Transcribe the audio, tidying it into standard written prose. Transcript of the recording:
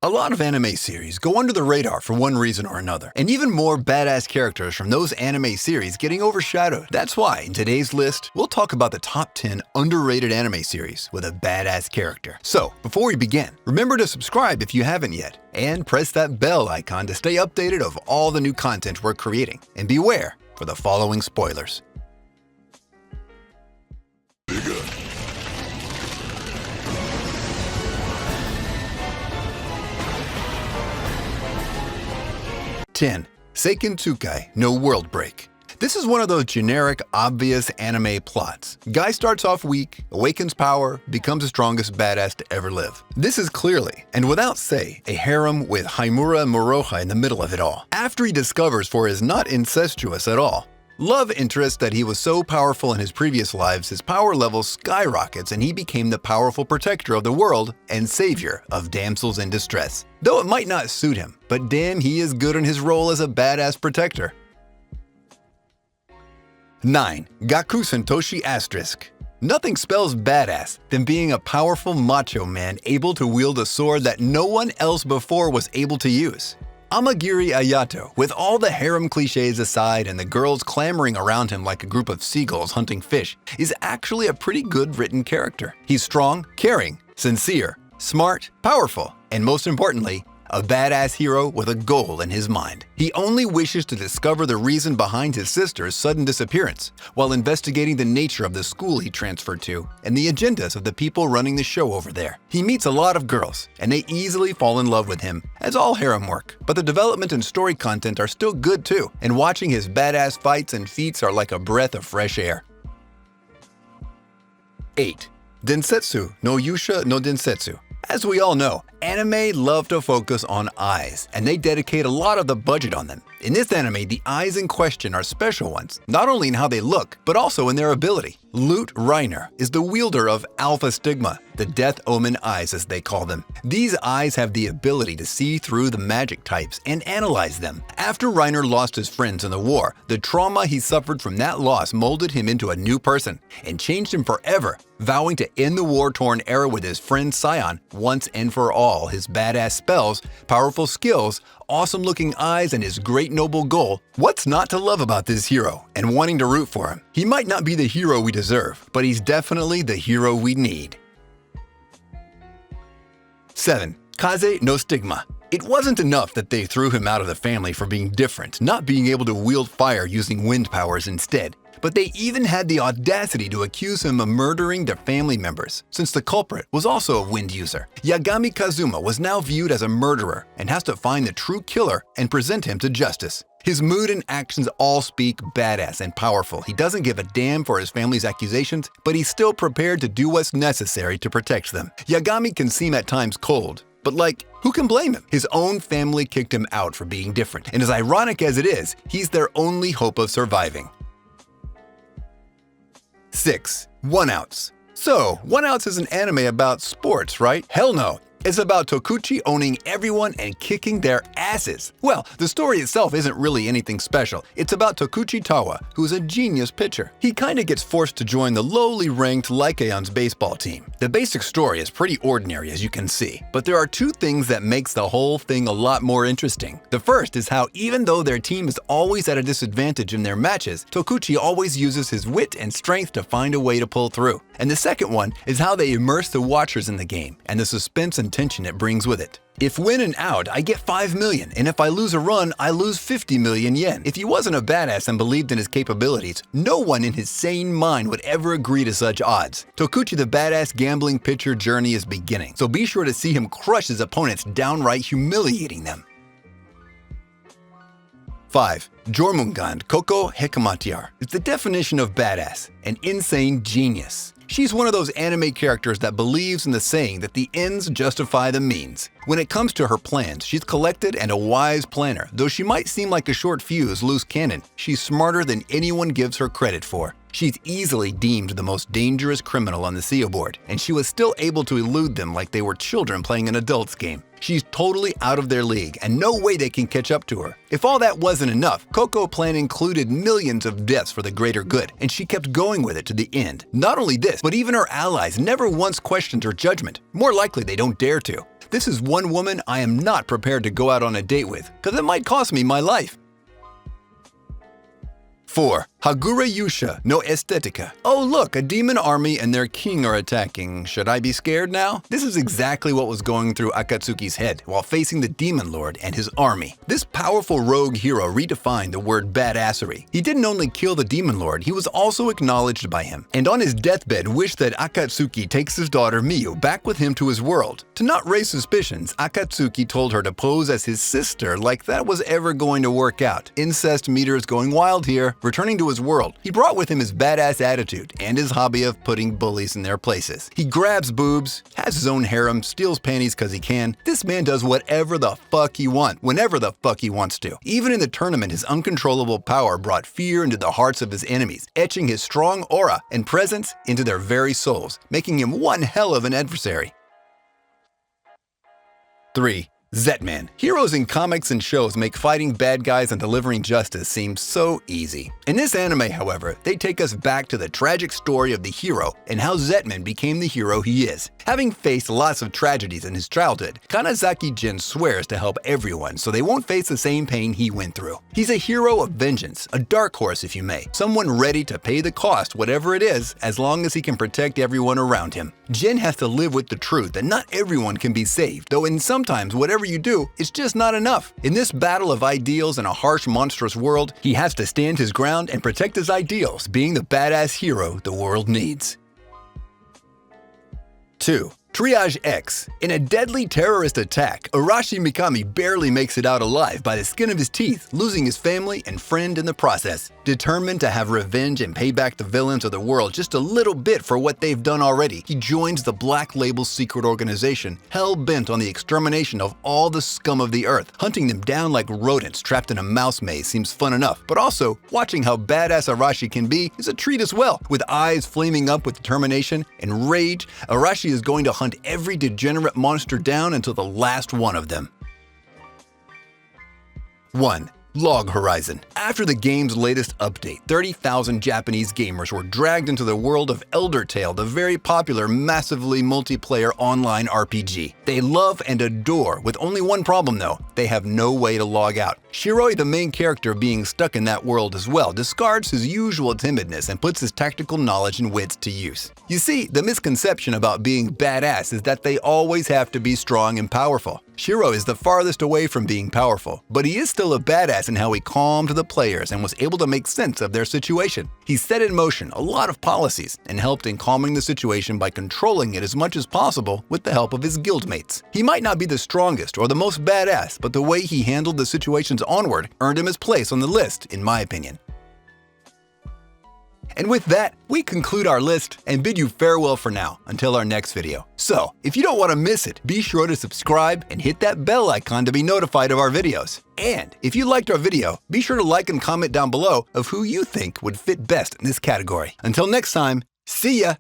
A lot of anime series go under the radar for one reason or another, and even more badass characters from those anime series getting overshadowed. That's why in today's list, we'll talk about the top 10 underrated anime series with a badass character. So, before we begin, remember to subscribe if you haven't yet, and press that bell icon to stay updated of all the new content we're creating. And beware for the following spoilers. 10. 𝐒𝐡𝐚𝐧𝐬𝐭 No World Break. This is one of those generic, obvious anime plots. Guy starts off weak, awakens power, becomes the strongest badass to ever live. This is clearly, and without say, a harem with Himura Moroha in the middle of it all. After he discovers for his not incestuous at all love interest that he was so powerful in his previous lives, his power level skyrockets and he became the powerful protector of the world and savior of damsels in distress. Though it might not suit him, but damn, he is good in his role as a badass protector. 9. 𝐒𝐡𝐚𝐧𝐬𝐭 *. Nothing spells badass than being a powerful macho man able to wield a sword that no one else before was able to use. Amagiri Ayato, with all the harem cliches aside and the girls clamoring around him like a group of seagulls hunting fish, is actually a pretty good written character. He's strong, caring, sincere, smart, powerful, and most importantly, a badass hero with a goal in his mind. He only wishes to discover the reason behind his sister's sudden disappearance, while investigating the nature of the school he transferred to and the agendas of the people running the show over there. He meets a lot of girls, and they easily fall in love with him, as all harem work. But the development and story content are still good too, and watching his badass fights and feats are like a breath of fresh air. 8. 𝐷ENSETSU no Yusha no Densetsu. As we all know, anime love to focus on eyes, and they dedicate a lot of the budget on them. In this anime, the eyes in question are special ones, not only in how they look, but also in their ability. 𝐿ute Reiner is the wielder of Alpha Stigma, the Death Omen eyes as they call them. These eyes have the ability to see through the magic types and analyze them. After Reiner lost his friends in the war, the trauma he suffered from that loss molded him into a new person and changed him forever, vowing to end the war-torn era with his friend Sion once and for all. His badass spells, powerful skills, awesome-looking eyes, and his great noble goal. What's not to love about this hero and wanting to root for him? He might not be the hero we deserve, but he's definitely the hero we need. 7. 𝐒𝐻𝐳 no Stigma. It wasn't enough that they threw him out of the family for being different, not being able to wield fire using wind powers instead. But they even had the audacity to accuse him of murdering their family members, since the culprit was also a wind user. Yagami Kazuma was now viewed as a murderer and has to find the true killer and present him to justice. His mood and actions all speak badass and powerful. He doesn't give a damn for his family's accusations, but he's still prepared to do what's necessary to protect them. Yagami can seem at times cold, but who can blame him? His own family kicked him out for being different, and as ironic as it is, he's their only hope of surviving. 6. 1-Outs. So, 1-Outs is an anime about sports, right? Hell no. It's about Tokuchi owning everyone and kicking their asses. Well, the story itself isn't really anything special. It's about Tokuchi Tawa, who's a genius pitcher. He kinda gets forced to join the lowly ranked 𝐒𝐡𝐚𝐧𝐬𝐭's baseball team. The basic story is pretty ordinary as you can see, but there are two things that makes the whole thing a lot more interesting. The first is how even though their team is always at a disadvantage in their matches, Tokuchi always uses his wit and strength to find a way to pull through. And the second one is how they immerse the watchers in the game and the suspense and tension it brings with it. If win and out, I get 5 million, and if I lose a run, I lose 50 million yen. If he wasn't a badass and believed in his capabilities, no one in his sane mind would ever agree to such odds. Tokuchi the badass gambling pitcher journey is beginning, so be sure to see him crush his opponents, downright humiliating them. 5. 𝐵𝐺𝐻𝐿 Coco Hekamatyar. It's the definition of badass, an insane genius. She's one of those anime characters that believes in the saying that the ends justify the means. When it comes to her plans, she's collected and a wise planner. Though she might seem like a short fuse, loose cannon, she's smarter than anyone gives her credit for. She's easily deemed the most dangerous criminal on the CEO board, and she was still able to elude them like they were children playing an adult's game. She's totally out of their league, and no way they can catch up to her. If all that wasn't enough, Coco's plan included millions of deaths for the greater good, and she kept going with it to the end. Not only this, but even her allies never once questioned her judgment. More likely, they don't dare to. This is one woman I am not prepared to go out on a date with, because it might cost me my life. 4. 𝐒𝐻𝐿𝐴 Oh look, a demon army and their king are attacking. Should I be scared now? This is exactly what was going through Akatsuki's head while facing the demon lord and his army. This powerful rogue hero redefined the word badassery. He didn't only kill the demon lord, he was also acknowledged by him. And on his deathbed wished that Akatsuki takes his daughter Miyu back with him to his world. To not raise suspicions, Akatsuki told her to pose as his sister like that was ever going to work out. Incest meters going wild here. Returning to his world, he brought with him his badass attitude and his hobby of putting bullies in their places. He grabs boobs, has his own harem, steals panties cause he can. This man does whatever the fuck he wants, whenever the fuck he wants to. Even in the tournament, his uncontrollable power brought fear into the hearts of his enemies, etching his strong aura and presence into their very souls, making him one hell of an adversary. 3. 𝐒𝐡𝐚𝐧𝐧𝐞𝐥 Heroes in comics and shows make fighting bad guys and delivering justice seem so easy. In this anime, however, they take us back to the tragic story of the hero and how 𝐒𝐡𝐚 became the hero he is. Having faced lots of tragedies in his childhood, Kanazaki-jin swears to help everyone so they won't face the same pain he went through. He's a hero of vengeance, a dark horse if you may, someone ready to pay the cost whatever it is as long as he can protect everyone around him. Jin has to live with the truth that not everyone can be saved, though in sometimes whatever you do, it's just not enough. In this battle of ideals in a harsh, monstrous world, he has to stand his ground and protect his ideals, being the badass hero the world needs. 2. Triage X. In a deadly terrorist attack, Arashi Mikami barely makes it out alive by the skin of his teeth, losing his family and friend in the process. Determined to have revenge and pay back the villains of the world just a little bit for what they've done already, he joins the Black Label's secret organization, hell-bent on the extermination of all the scum of the earth. Hunting them down like rodents trapped in a mouse maze seems fun enough, but also, watching how badass Arashi can be is a treat as well. With eyes flaming up with determination and rage, Arashi is going to hunt every degenerate monster down until the last one of them. 1. Log Horizon. After the game's latest update, 30,000 Japanese gamers were dragged into the world of Elder Tale, the very popular, massively multiplayer online RPG. They love and adore, with only one problem though, they have no way to log out. Shiroi, the main character being stuck in that world as well, discards his usual timidness and puts his tactical knowledge and wits to use. You see, the misconception about being badass is that they always have to be strong and powerful. Shiro is the farthest away from being powerful, but he is still a badass in how he calmed the players and was able to make sense of their situation. He set in motion a lot of policies and helped in calming the situation by controlling it as much as possible with the help of his guildmates. He might not be the strongest or the most badass, but the way he handled the situations onward earned him his place on the list, in my opinion. And with that, we conclude our list and bid you farewell for now until our next video. So, if you don't want to miss it, be sure to subscribe and hit that bell icon to be notified of our videos. And if you liked our video, be sure to like and comment down below of who you think would fit best in this category. Until next time, see ya!